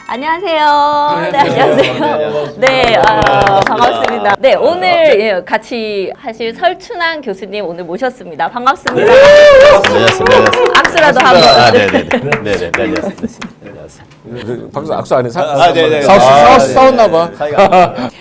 안녕하세요. 네, 안녕하세요. 네, 반갑습니다. 네, 오늘 같이 하실 설춘환 교수님 오늘 모셨습니다. 반갑습니다. 안녕하세요. 악수라도 한번. 네네. 박수 악수 안 해? 네네. 싸웠나 봐.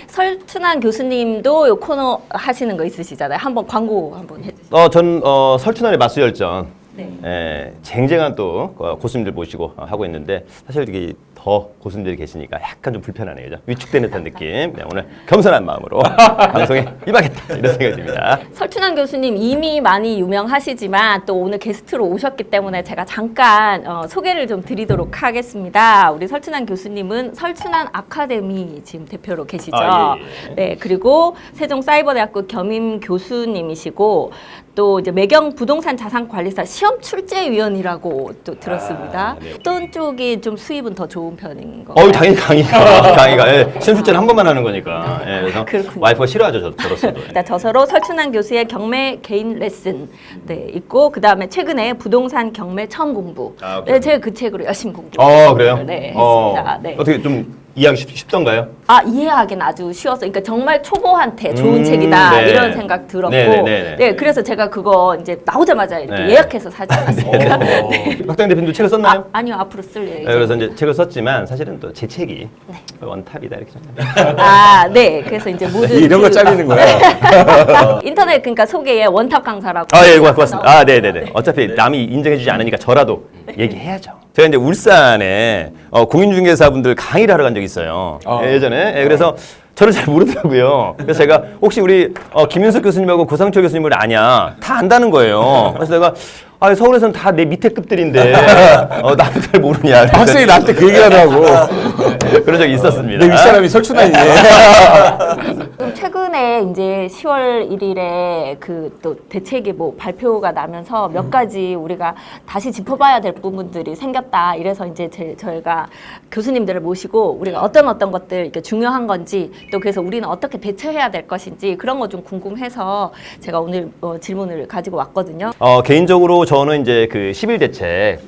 설춘환 교수님도 요 코너 하시는 거 있으시잖아요. 한번 광고 한번 해주세요. 전 설춘환의 마수열전. 네. 쟁쟁한 또 고수님들 모시고 하고 있는데 사실 이게 더 고수님들이 계시니까 약간 좀 불편하네요. 그죠? 위축되는 듯한 느낌. 네, 오늘 겸손한 마음으로 방송에 임하겠다 이런 생각이 듭니다. 설춘환 교수님 이미 많이 유명하시지만 또 오늘 게스트로 오셨기 때문에 제가 잠깐 소개를 좀 드리도록 하겠습니다. 우리 설춘환 교수님은 설춘환 아카데미 지금 대표로 계시죠. 예. 네, 그리고 세종사이버대학교 겸임 교수님이시고 또 이제 매경 부동산 자산관리사 시험 출제위원이라고 또 들었습니다. 네. 어떤 쪽이 좀 수입은 더 좋은 편인 건가요? 당연히 강의가 시험 출제는 한 번만 하는 거니까. 그래서 그렇군요. 와이프가 싫어하죠, 저로서도. 일단 저서로 설춘환 교수의 경매 개인 레슨 있고 그 다음에 최근에 부동산 경매 처음 공부. 네, 제가 그 책으로 열심히 공부. 그래요? 네, 했습니다. 네. 어떻게 좀 이해하기 쉽던가요? 이해하기는 아주 쉬웠어요. 그러니까 정말 초보한테 좋은 책이다 네. 이런 생각 들었고, 네네네. 네, 그래서 제가 그거 이제 나오자마자 이렇게 네. 예약해서 사지 않았습니까? 네. 박당 대표님도 책을 썼나요? 아니요, 앞으로 쓸 예정. 그래서 이제 책을 썼지만 사실은 또 제 책이 원탑이다 이렇게 생각합니다. 네, 그래서 이제 모든 이런 거 잘리는 거야. 인터넷 그러니까 소개에 원탑 강사라고. 예, 고맙습니다. 네네네. 어차피 남이 인정해주지 않으니까 저라도 얘기해야죠. 제가 이제 울산에 공인중개사분들 강의를 하러 간 적이 있어요. 예전에. 그래서 저를 잘 모르더라고요. 그래서 제가 혹시 우리 김윤석 교수님하고 고상철 교수님을 아냐? 다 안다는 거예요. 그래서 내가 서울에서는 다 내 밑에 급들인데 나도 잘 모르냐. 학생이 나한테 그 얘기하더라고. 그런 적이 있었습니다. 내 윗사람이 설춘환이네. 최근에 이제 10월 1일에 그 또 대책이 뭐 발표가 나면서 몇 가지 우리가 다시 짚어봐야 될 부분들이 생겼다. 이래서 이제 저희가 교수님들을 모시고 우리가 어떤 것들 이렇게 중요한 건지 또 그래서 우리는 어떻게 대처해야 될 것인지 그런 거 좀 궁금해서 제가 오늘 질문을 가지고 왔거든요. 개인적으로 저는 이제 그 10일 대책,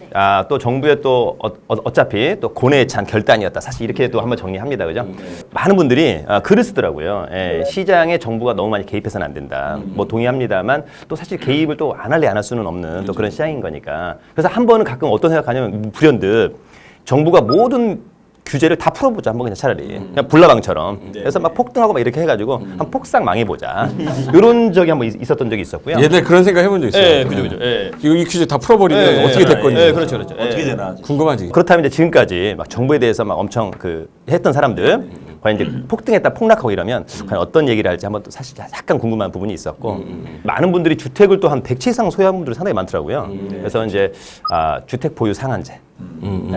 또 정부의 또 어차피 또 고뇌에 찬 결단이었다. 사실 이렇게 또 한번 정리합니다. 그죠? 많은 분들이 글을 쓰더라고요. 시장에 정부가 너무 많이 개입해서는 안 된다. 뭐 동의합니다만 또 사실 개입을 또 안 할래 안 할 수는 없는 또 그런 시장인 거니까. 그래서 한 번은 가끔 어떤 생각하냐면 불현듯 정부가 모든 규제를 다 풀어보자 한번 그냥 차라리 그냥 불나방처럼 그래서 막 폭등하고 막 이렇게 해가지고 한 폭삭 망해보자 이런 적이 한번 있었던 적이 있었고요. 옛날 그런 생각 해본 적 있어요. 그죠. 이 퀴즈 다 풀어버리면 어떻게 될 건지. 그렇죠. 어떻게 되나 궁금하지. 그렇다면 이제 지금까지 막 정부에 대해서 막 엄청 했던 사람들 과연 이제 폭등했다 폭락하고 이러면 과연 어떤 얘기를 할지 한번 또 사실 약간 궁금한 부분이 있었고 많은 분들이 주택을 또 한 100채 이상 소유한 분들이 상당히 많더라고요. 그래서 이제 주택 보유 상한제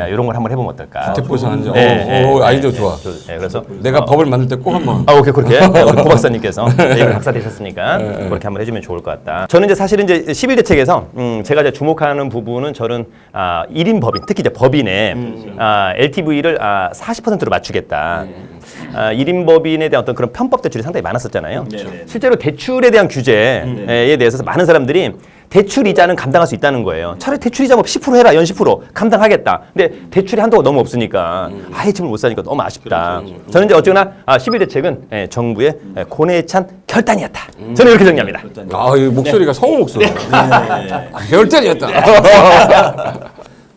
이런 걸 한번 해보면 어떨까? 주택 보유 상한제. 네, 아이디어 좋아. 그래서 내가 법을 만들 때 꼭 한번. 오케이 그렇게 우리 고 박사님께서 박사 되셨으니까 그렇게 한번 해주면 좋을 것 같다. 저는 이제 사실은 이제 11 대책에서 제가 이제 주목하는 부분은 저는 1인 법인 특히 이제 법인의 LTV를 40%로 맞추겠다. 1인 법인에 대한 어떤 그런 편법 대출이 상당히 많았었잖아요. 실제로 대출에 대한 규제에 대해서 많은 사람들이 대출 이자는 감당할 수 있다는 거예요. 차라리 대출 이자 뭐 10% 해라, 연 10% 감당하겠다. 근데 대출이 한도가 너무 없으니까 아예 집을 못 사니까 너무 아쉽다. 저는 이제 어쨌거나 11 대책은 정부의 고뇌에 찬 결단이었다. 저는 이렇게 정리합니다. 이 목소리가 성우 목소리. 결단이었다.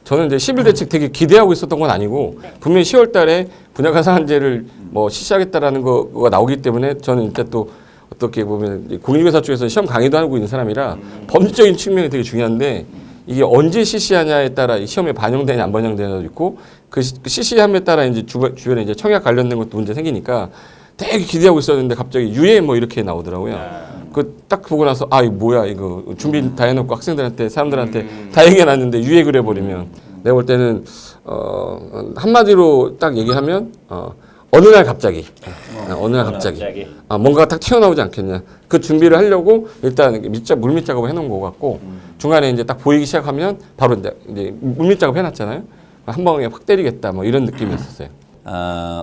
저는 이제 11 대책 되게 기대하고 있었던 건 아니고 분명히 10월 달에 분양가 상한제를 뭐 실시하겠다라는 거가 나오기 때문에 저는 일단 또 어떻게 보면 공인중개사 쪽에서 시험 강의도 하고 있는 사람이라 법률적인 측면이 되게 중요한데 이게 언제 실시하냐에 따라 시험에 반영되냐 안 반영되냐도 있고 그 실시함에 따라 이제 주변에 이제 청약 관련된 것도 문제 생기니까 되게 기대하고 있었는데 갑자기 유예 뭐 이렇게 나오더라고요. 그 딱 보고 나서 이거 뭐야 이거 준비 다 해놓고 학생들한테 사람들한테 다 얘기해놨는데 유예 그래버리면 내가 볼 때는 한마디로 딱 얘기하면 어느 날 갑자기 뭔가 딱 튀어나오지 않겠냐 그 준비를 하려고 일단 물밑 작업을 해놓은 거 같고 중간에 이제 딱 보이기 시작하면 바로 이제 물밑 작업 해놨잖아요. 한 방에 확 때리겠다 뭐 이런 느낌이었어요.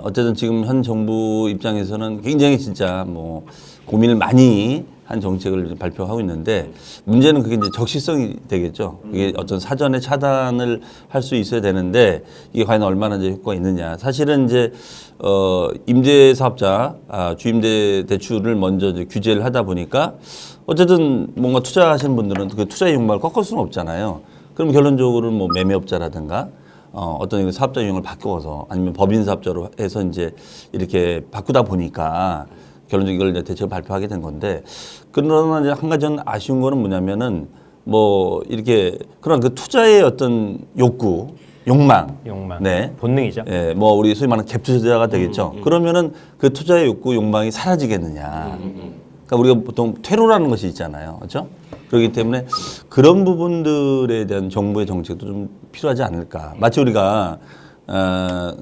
어쨌든 지금 현 정부 입장에서는 굉장히 진짜 뭐 고민을 많이 한 정책을 발표하고 있는데 문제는 그게 이제 적시성이 되겠죠. 그게 어떤 사전에 차단을 할 수 있어야 되는데 이게 과연 얼마나 이제 효과가 있느냐. 사실은 이제 임대 사업자 주임대 대출을 먼저 이제 규제를 하다 보니까 어쨌든 뭔가 투자하시는 분들은 그 투자의 욕망을 꺾을 수는 없잖아요. 그럼 결론적으로는 뭐 매매업자라든가 어떤 사업자 유형을 바꿔서 아니면 법인 사업자로 해서 이제 이렇게 바꾸다 보니까 결론적으로 이걸 이제 대책을 발표하게 된 건데 그러나 이제 한 가지 는 아쉬운 거는 뭐냐면은 뭐 이렇게 그런 그 투자의 어떤 욕망. 네. 본능이죠. 예, 뭐 우리 소위 말하는 갭 투자자가 되겠죠. 그러면은 그 투자의 욕망이 사라지겠느냐. 그러니까 우리가 보통 퇴로라는 것이 있잖아요. 그렇죠? 그렇기 때문에 그런 부분들에 대한 정부의 정책도 좀 필요하지 않을까. 마치 우리가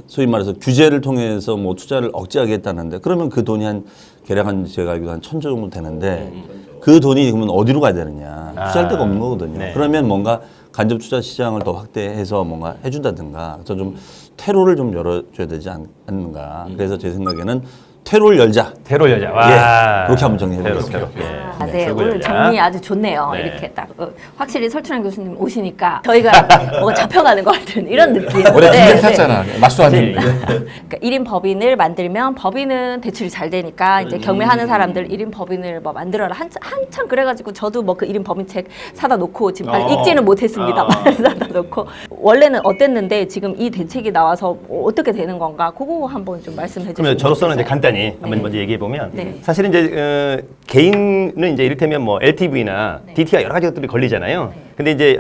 소위 말해서 규제를 통해서 뭐 투자를 억제하겠다는데 그러면 그 돈이 대략 제가 알기로 한 1,000조 정도 되는데 그 돈이 그러면 어디로 가야 되느냐. 투자할 데가 없는 거거든요. 네. 그러면 뭔가 간접 투자 시장을 더 확대해서 뭔가 해준다든가 그래서 좀 퇴로를 좀 열어줘야 되지 않는가. 그래서 제 생각에는 퇴로를 열자. 테러 여자. 와. 예, 그렇게 한번 정리해보겠습니다. 테러. 예. 네, 출구 오늘 열자. 정리 아주 좋네요. 네. 이렇게 딱 확실히 설춘환 교수님 오시니까 저희가 뭐가 잡혀가는 것 같은 이런 느낌. 올해 네, 군대 탔잖아. 맞수하님. 그러니까 1인 법인을 만들면 법인은 대출이 잘 되니까 이제 경매하는 사람들 1인 법인을 뭐 만들어라 한참 그래가지고 저도 뭐 그 1인 법인책 사다 놓고 지금 아직 읽지는 못했습니다만 사다 놓고 원래는 어땠는데 지금 이 대책이 나와서 어떻게 되는 건가 그거 한번 좀 말씀해 주시면 그러면 저로서는 이제 좋겠어요. 간단히 한번 먼저 얘기해 보면 네. 사실은 이제 개인은 이제 이를테면 뭐 LTV나 DT가 여러 가지 것들이 걸리잖아요. 근데 이제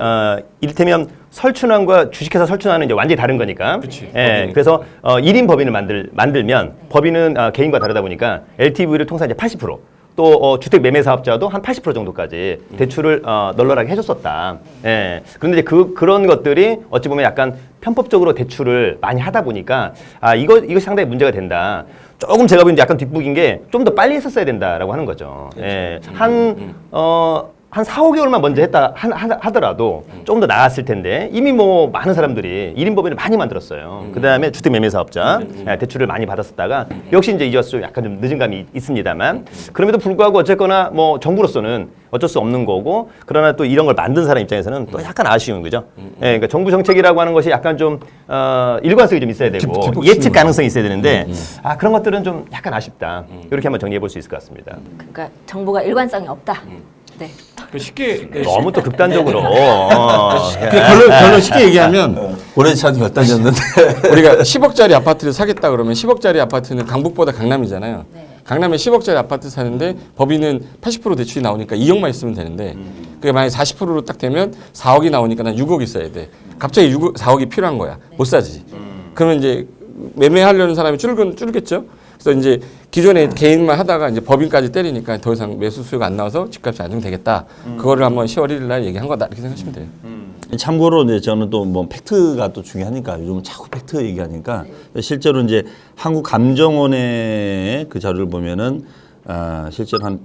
이를테면 설춘환과 주식회사 설춘환은 이제 완전히 다른 거니까. 예. 그래서 1인 법인을 만들면 법인은 개인과 다르다 보니까 LTV를 통해서 이제 80%. 또 주택 매매 사업자도 한 80% 정도까지 대출을 널널하게 해줬었다. 예. 그런데 이제 그런 것들이 어찌 보면 약간 편법적으로 대출을 많이 하다 보니까 이것이 상당히 문제가 된다. 조금 제가 보기엔 약간 뒷북인 게 좀 더 빨리 했었어야 된다라고 하는 거죠. 예. 한 4, 5개월만 먼저 했다 하더라도 조금 더 나았을 텐데 이미 뭐 많은 사람들이 1인 법인을 많이 만들었어요. 그다음에 주택 매매 사업자 대출을 많이 받았었다가 역시 이제 이제 와서 약간 좀 늦은 감이 있습니다만 그럼에도 불구하고 어쨌거나 뭐 정부로서는 어쩔 수 없는 거고 그러나 또 이런 걸 만든 사람 입장에서는 또 약간 아쉬운 거죠. 예, 그러니까 정부 정책이라고 하는 것이 약간 좀 일관성이 좀 있어야 되고 예측 가능성이 있어야 되는데 그런 것들은 좀 약간 아쉽다. 이렇게 한번 정리해 볼 수 있을 것 같습니다. 그러니까 정부가 일관성이 없다. 네. 쉽게 너무 또 극단적으로 결론 쉽게 얘기하면 올해 참 결단이었는데 우리가 10억짜리 아파트를 사겠다 그러면 10억짜리 아파트는 강북보다 강남이잖아요. 강남에 10억짜리 아파트 사는데 법인은 80% 대출이 나오니까 2억만 있으면 되는데 그게 만약에 40%로 딱 되면 4억이 나오니까 난 6억 있어야 돼. 갑자기 4억이 필요한 거야. 못 사지. 그러면 이제 매매하려는 사람이 줄겠죠. 그래서 이제 기존에 개인만 하다가 이제 법인까지 때리니까 더 이상 매수 수요가 안 나와서 집값이 안정되겠다. 그거를 한번 10월 1일 날 얘기한 거다 이렇게 생각하시면 돼요. 참고로 이제 저는 또 뭐 팩트가 또 중요하니까 요즘은 자꾸 팩트 얘기하니까 실제로 이제 한국감정원의 그 자료를 보면은 실제로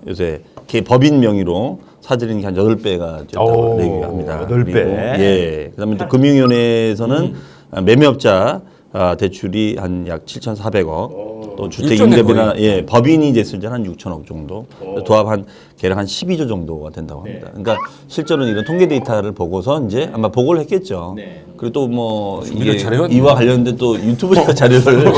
요새 법인 명의로 사들이는 게 한 8배가 됐다고 얘기합니다. 8배. 예. 그다음에 또 금융위원회에서는 매매업자 대출이 한 약 7,400억. 또 주택 임대비나 법인이 됐을 때는 한 6천억 정도. 도합 대략 한 12조 정도가 된다고 합니다. 그러니까 실제로는 이런 통계 데이터를 보고서 이제 아마 보고를 했겠죠. 그리고 또 뭐 이게 이와 관련된 또 유튜브 자료를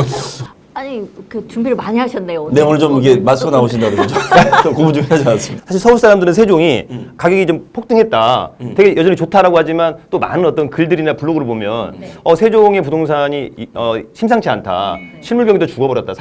아니 그 준비를 많이 하셨네요. 오늘. 네, 오늘 좀 이게 마스크 나오신다고 그러죠. 좀 공부 좀 하지 않았습니다. 사실 서울 사람들은 세종이 가격이 좀 폭등했다. 되게 여전히 좋다라고 하지만 또 많은 어떤 글들이나 블로그를 보면 세종의 부동산이 심상치 않다. 실물경기도 죽어버렸다.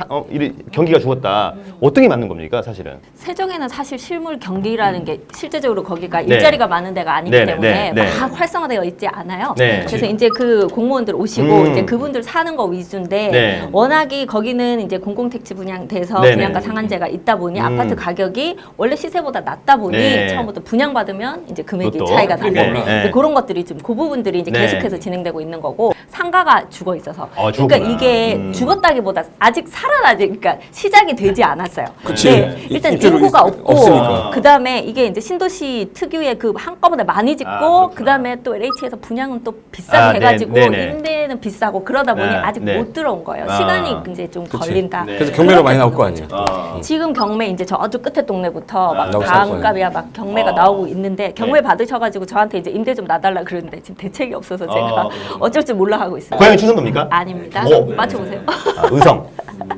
경기가 죽었다. 어떤 게 맞는 겁니까, 사실은? 세종에는 사실 실물 경기라는 게 실제적으로 거기가 일자리가 많은 데가 아니기 때문에 막 활성화되어 있지 않아요. 그래서 이제 그 공무원들 오시고 이제 그분들 사는 거 위주인데 워낙이 거기 여기는 이제 공공택지 분양돼서 네네. 분양가 상한제가 있다 보니 아파트 가격이 원래 시세보다 낮다 보니 네. 처음부터 분양받으면 이제 금액이 그것도. 차이가 나고 네. 이제 그런 것들이 좀 그 부분들이 이제 네. 계속해서 진행되고 있는 거고 상가가 죽어 있어서 죽었구나. 그러니까 이게 죽었다기보다 아직 살아나지 그러니까 시작이 되지 않았어요. 그치. 일단 입주를 인구가 없고 없으니까. 그다음에 이게 이제 신도시 특유의 그 한꺼번에 많이 짓고 그렇구나. 그다음에 또 LH에서 분양은 또 비싸게 네, 해가지고 네네. 임대는 비싸고 그러다 보니 네, 아직 네. 못 들어온 거예요. 아. 시간이 이제 좀 그치. 걸린다. 네. 그래서 경매가 많이 나올 거 아니에요. 지금 경매 이제 저쪽 끝에 동네부터 막 나오고 다음값이야 막 경매가 나오고 있는데 경매 받으셔가지고 저한테 이제 임대 좀 놔달라 그러는데 지금 대책이 없어서 제가 어쩔 줄 몰라 하고 있어요. 고향이 충청도입니까? 아닙니다. 오. 맞춰보세요. 의성.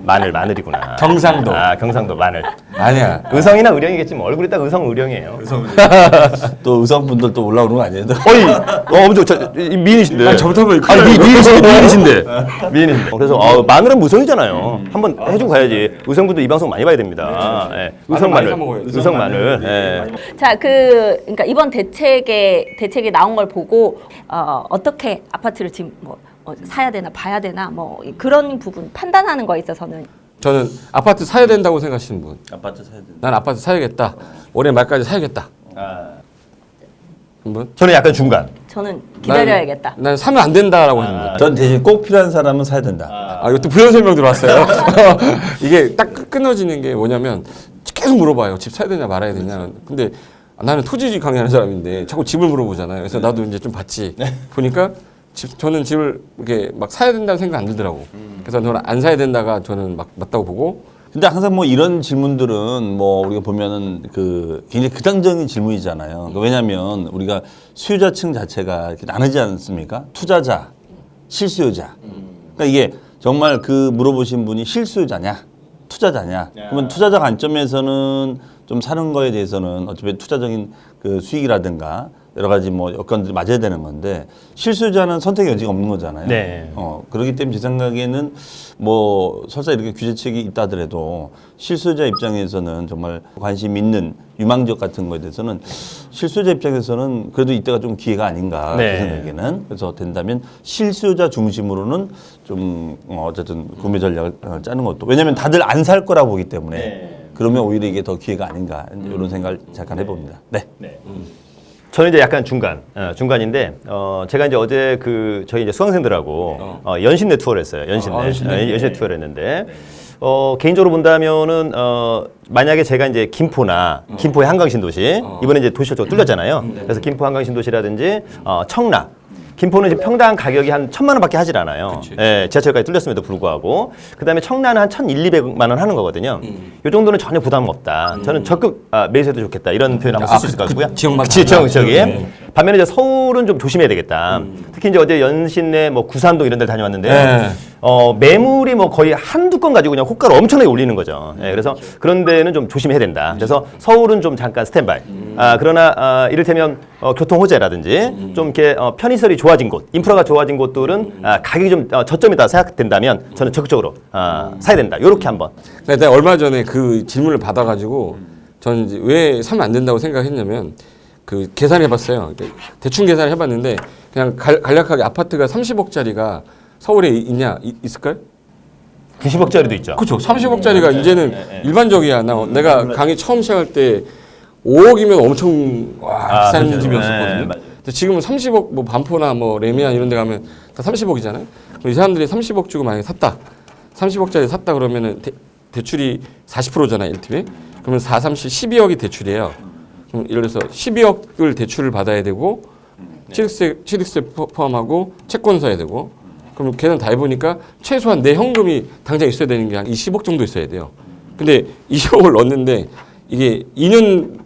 마늘이구나. 경상도. 경상도 마늘. 아니야. 의성이나 의령이겠지 뭐. 얼굴이 딱 의성 의령이에요. 또 의성분들 또 올라오는 거 아니에요? 어이, 미인이신데. 아니, 저부터 보면 미인이신데. 미인이신데. 그래서 마늘은 무성이잖아요. 한번 해주고 가야지. 의성분들 이 방송 많이 봐야 됩니다. 예. 의성 많이 마늘. 사 먹어요. 의성 마늘. 예. 자, 그러니까 이번 대책이 나온 걸 보고 어떻게 아파트를 지금 뭐 사야 되나 봐야 되나 뭐 그런 부분 판단하는 거에 있어서는 저는 아파트 사야 된다고 생각하시는 분. 아파트 사야 된다. 난 아파트 사야겠다. 올해 말까지 사야겠다. 한 분? 저는 약간 중간. 저는 기다려야겠다. 난 사면 안 된다라고 하는 분. 전 대신 꼭 필요한 사람은 사야 된다. 이것도 부연 설명 들어왔어요. 이게 딱 끊어지는 게 뭐냐면 계속 물어봐요. 집 사야 되냐 말아야 되냐. 근데 나는 토지 강의하는 사람인데 자꾸 집을 물어보잖아요. 그래서 나도 이제 좀 봤지. 보니까 저는 집을 이렇게 막 사야 된다는 생각 안 들더라고. 그래서 저는 안 사야 된다가 저는 막 맞다고 보고. 근데 항상 뭐 이런 질문들은 뭐 우리가 보면은 그 굉장히 극단적인 질문이잖아요. 그러니까 왜냐하면 우리가 수요자층 자체가 이렇게 나누지 않습니까? 투자자, 실수요자. 그러니까 이게 정말 그 물어보신 분이 실수요자냐, 투자자냐. 그러면 투자자 관점에서는 좀 사는 거에 대해서는 어차피 투자적인 그 수익이라든가 여러 가지 뭐 여건들이 맞아야 되는 건데 실수요자는 선택의 여지가 없는 거잖아요. 네. 그렇기 때문에 제 생각에는 뭐 설사 이렇게 규제책이 있다 하더라도 실수요자 입장에서는 정말 관심 있는 유망적 같은 거에 대해서는 실수요자 입장에서는 그래도 이때가 좀 기회가 아닌가 네. 제 생각에는. 그래서 된다면 실수요자 중심으로는 좀 어쨌든 구매 전략을 짜는 것도 왜냐하면 다들 안 살 거라고 보기 때문에 그러면 오히려 이게 더 기회가 아닌가 이런 생각을 잠깐 해봅니다. 네. 저는 이제 약간 중간인데 제가 이제 어제 저희 이제 수강생들하고 연신내 투어를 했어요. 연신내 투어를 했는데 개인적으로 본다면은 만약에 제가 이제 김포의 한강 신도시 이번에 이제 도시철도가 뚫렸잖아요. 그래서 김포 한강 신도시라든지 청라 김포는 지금 평당 가격이 한 1,000만 원밖에 하질 않아요. 예, 지하철까지 뚫렸음에도 불구하고. 그다음에 청라는 한 1,200만 원 하는 거거든요. 이 정도는 전혀 부담 없다. 저는 적극 매수해도 좋겠다. 이런 표현 한번 쓸 수 있을 것 같고요. 지역마다 지역에. 반면에 이제 서울은 좀 조심해야 되겠다. 특히 이제 어제 연신내 뭐 구산동 이런 데를 다녀왔는데 매물이 뭐 거의 한두 건 가지고 그냥 호가를 엄청나게 올리는 거죠. 예, 그래서 그런 데는 좀 조심해야 된다. 그래서 서울은 좀 잠깐 스탠바이. 그러나 이를테면 교통 호재라든지 좀 이렇게 편의시설이 좋아진 곳, 인프라가 좋아진 곳들은 가격이 좀 저점이다 생각된다면 저는 적극적으로 사야 된다. 요렇게 한번. 내가 얼마 전에 그 질문을 받아가지고 저는 이제 왜 사면 안 된다고 생각했냐면 그 계산해봤어요. 대충 계산해봤는데 그냥 간략하게 아파트가 30억짜리가 서울에 있을까요? 90억짜리도 있죠. 그렇죠. 30억짜리가 이제는 일반적이야. 내가 강의 처음 시작할 때 5억이면 엄청 비싼 그렇죠. 집이었었거든요. 근데 지금은 30억 뭐 반포나 뭐 레미안 이런 데 가면 다 30억이잖아요. 그럼 이 사람들이 30억 주고 만약에 샀다. 30억짜리 샀다 그러면은 대출이 40%잖아요, 1팀에. 그러면 4, 30, 12억이 대출이에요. 그럼 예를 들어서 12억을 대출을 받아야 되고 취득세 포함하고 채권 사야 되고 그럼 걔는 다 해보니까 최소한 내 현금이 당장 있어야 되는 게 한 20억 정도 있어야 돼요. 근데 20억을 넣었는데 이게 2년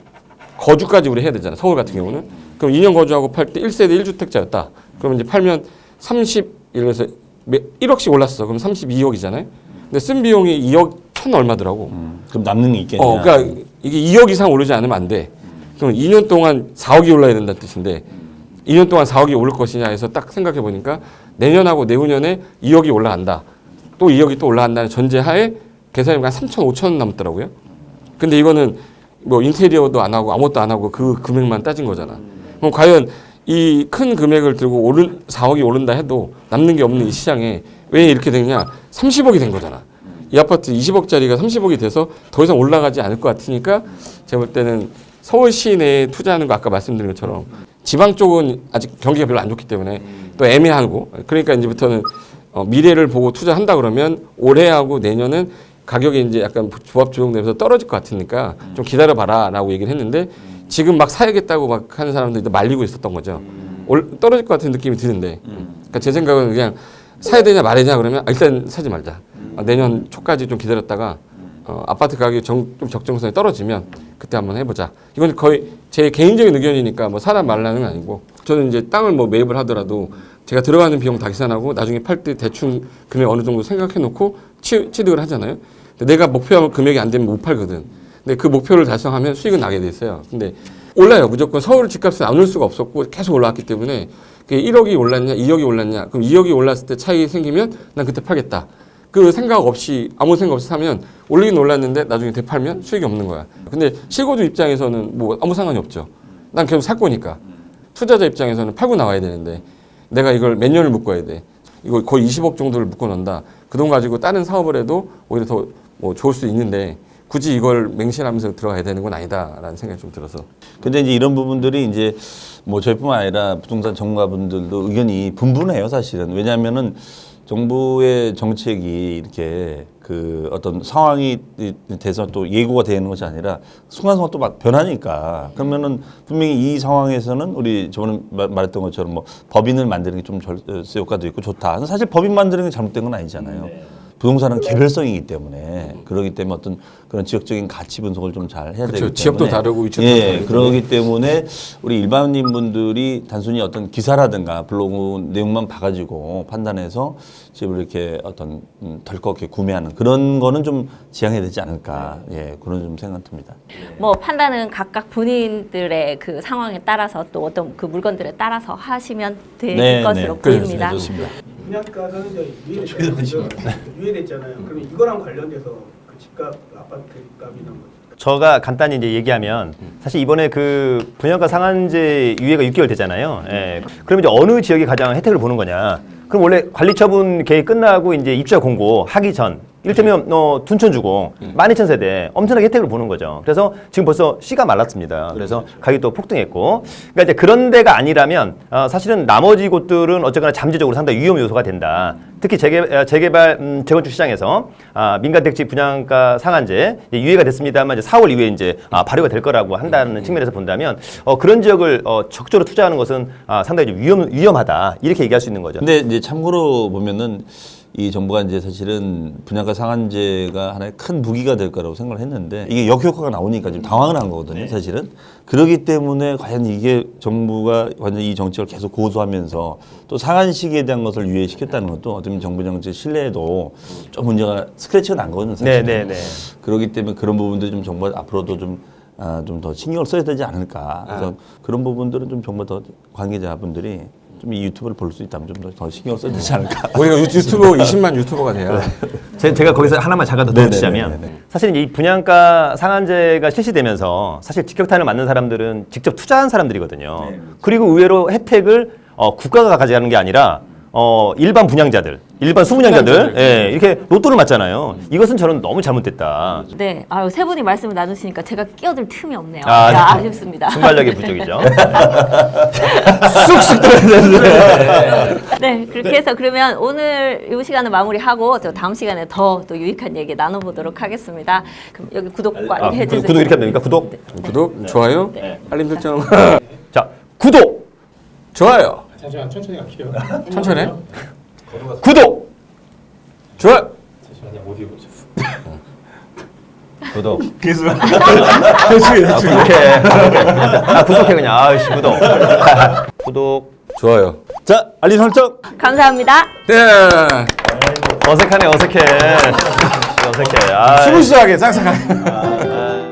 거주까지 우리 해야 되잖아. 서울 같은 경우는. 그럼 2년 거주하고 팔 때 1세대 1주택자였다. 그러면 이제 팔면 예를 들어서 1억씩 올랐어. 그럼 32억이잖아요. 근데 쓴 비용이 2억 1천 얼마더라고. 그럼 남는 게 있겠냐? 그러니까 이게 2억 이상 오르지 않으면 안 돼. 그럼 2년 동안 4억이 올라야 된다는 뜻인데 2년 동안 4억이 오를 것이냐 해서 딱 생각해 보니까 내년하고 내후년에 2억이 올라간다. 또 2억이 또 올라간다는 전제하에 계산이 한 3천, 5천 남더라고요. 근데 이거는 뭐 인테리어도 안 하고 아무것도 안 하고 그 금액만 따진 거잖아. 그럼 과연 이 큰 금액을 들고 4억이 오른다 해도 남는 게 없는 이 시장에 왜 이렇게 되느냐? 30억이 된 거잖아. 이 아파트 20억짜리가 30억이 돼서 더 이상 올라가지 않을 것 같으니까 제가 볼 때는 서울 시내에 투자하는 거 아까 말씀드린 것처럼 지방 쪽은 아직 경기가 별로 안 좋기 때문에 또 애매하고 그러니까 이제부터는 미래를 보고 투자한다 그러면 올해하고 내년은 가격이 이제 약간 조합 조정되면서 떨어질 것 같으니까 좀 기다려봐라라고 얘기를 했는데 지금 막 사야겠다고 막 하는 사람들이 말리고 있었던 거죠. 떨어질 것 같은 느낌이 드는데 그러니까 제 생각은 그냥 사야 되냐 말아야 그러면 일단 사지 말자. 내년 초까지 좀 기다렸다가 아파트 가격이 좀 적정선에 떨어지면 그때 한번 해보자. 이건 거의 제 개인적인 의견이니까 뭐 사람 말라는 건 아니고 저는 이제 땅을 뭐 매입을 하더라도 제가 들어가는 비용 다 계산하고 나중에 팔 때 대충 금액 어느 정도 생각해 놓고 취득을 하잖아요. 근데 내가 목표 금액이 안 되면 못 팔거든. 근데 그 목표를 달성하면 수익은 나게 돼 있어요. 근데 올라요. 무조건 서울 집값은 안 올 수가 없었고 계속 올라왔기 때문에 1억이 올랐냐 2억이 올랐냐 그럼 2억이 올랐을 때 차익이 생기면 난 그때 팔겠다. 그 생각 없이 아무 생각 없이 사면 올리긴 올랐는데 나중에 되팔면 수익이 없는 거야. 근데 실거주 입장에서는 뭐 아무 상관이 없죠. 난 계속 살 거니까. 투자자 입장에서는 팔고 나와야 되는데 내가 이걸 몇 년을 묶어야 돼. 이거 거의 20억 정도를 묶어 놓는다. 그 돈 가지고 다른 사업을 해도 오히려 더 뭐 좋을 수 있는데 굳이 이걸 맹신하면서 들어가야 되는 건 아니다라는 생각이 좀 들어서. 근데 이제 이런 부분들이 이제 뭐 저희뿐만 아니라 부동산 전문가분들도 의견이 분분해요, 사실은. 왜냐하면은 정부의 정책이 이렇게 그 어떤 상황이 돼서 또 예고가 되는 것이 아니라 순간순간 또 막 변하니까 그러면은 분명히 이 상황에서는 우리 저번에 말했던 것처럼 뭐 법인을 만드는 게 좀 절세 효과도 있고 좋다. 사실 법인 만드는 게 잘못된 건 아니잖아요. 부동산은 개별성이기 때문에 그러기 때문에 어떤 그런 지역적인 가치 분석을 좀 잘 해야 되기 때문에 지역도 다르고 위치도 예, 다르고 그러기 때문에 우리 일반인 분들이 단순히 어떤 기사라든가 블로그 내용만 봐가지고 판단해서 집을 이렇게 어떤 덜컥 이렇게 구매하는 그런 거는 좀 지양해야 되지 않을까 예 그런 좀 생각됩니다. 뭐 판단은 각각 본인들의 그 상황에 따라서 또 어떤 그 물건들에 따라서 하시면 될 것으로 보입니다. 좋습니다. 분양가는 이제 유예됐잖아요. 그럼 이거랑 관련돼서 그 집값, 아파트 값이나 뭐 저가 간단히 이제 얘기하면 사실 이번에 그 분양가 상한제 유예가 6개월 되잖아요. 예. 그럼 이제 어느 지역이 가장 혜택을 보는 거냐? 그럼 원래 관리처분 계획 끝나고 이제 입주자 공고 하기 전 이를테면 둔촌 주고 12,000세대 엄청나게 혜택을 보는 거죠. 그래서 지금 벌써 씨가 말랐습니다. 그래서 가격이 또 폭등했고, 그러니까 이제 그런 데가 아니라면 사실은 나머지 곳들은 어쨌거나 잠재적으로 상당히 위험 요소가 된다. 특히 재개발 재건축 시장에서 민간 택지 분양가 상한제 유예가 됐습니다만 이제 4월 이후에 이제 발효가 될 거라고 한다는 측면에서 본다면 그런 지역을 적극적으로 투자하는 것은 상당히 좀 위험하다 이렇게 얘기할 수 있는 거죠. 근데 이제 참고로 보면은 이 정부가 이제 사실은 분양가 상한제가 하나의 큰 무기가 될 거라고 생각을 했는데 이게 역효과가 나오니까 지금 당황을 한 거거든요, 사실은. 그렇기 때문에 과연 이게 정부가 완전 이 정책을 계속 고수하면서 또 상한 시기에 대한 것을 유예시켰다는 것도 어쩌면 정부 정책 신뢰에도 좀 문제가 스크래치가 난 거거든요, 사실은. 네네네. 그렇기 때문에 그런 부분들이 좀 정부가 앞으로도 좀 더 신경을 써야 되지 않을까. 그래서 그런 부분들은 좀 정부 더 관계자분들이 좀 이 유튜브를 볼 수 있다면 좀 더 신경을 써야 되지 않을까. 우리가 유튜브 20만 유튜버가 돼야. 제가 거기서 하나만 잠깐 더 덧붙이자면 사실 이 분양가 상한제가 실시되면서 사실 직격탄을 맞는 사람들은 직접 투자한 사람들이거든요. 그리고 의외로 혜택을 국가가 가져가는 게 아니라 일반 분양자들, 일반 수분양자들 예, 이렇게 로또를 맞잖아요. 이것은 저는 너무 잘못됐다. 네, 세 분이 말씀을 나누시니까 제가 끼어들 틈이 없네요. 아, 네. 아쉽습니다. 순발력이 부족이죠. 쑥쑥 들어야 네, 그렇게 해서 그러면 오늘 이 시간을 마무리하고 또 다음 시간에 더 또 유익한 얘기 나눠보도록 하겠습니다. 그럼 여기 구독과 해주세요. 구독 이렇게 하면 됩니까? 구독. 구독, 좋아요, 알림 설정. 자, 구독, 좋아요. 잠시만 천천히 갈게요. 천천히 해. 구독, 좋아요. 잠시만요. 못 읽어보셨어. 구독. 구독해. 구독해 그냥. 아이씨 구독. 구독. 좋아요. 자, 알림 설정. 감사합니다. 네. 어색하네 어색해. 어색해. 스무스하게 쌍쌍하게. 아.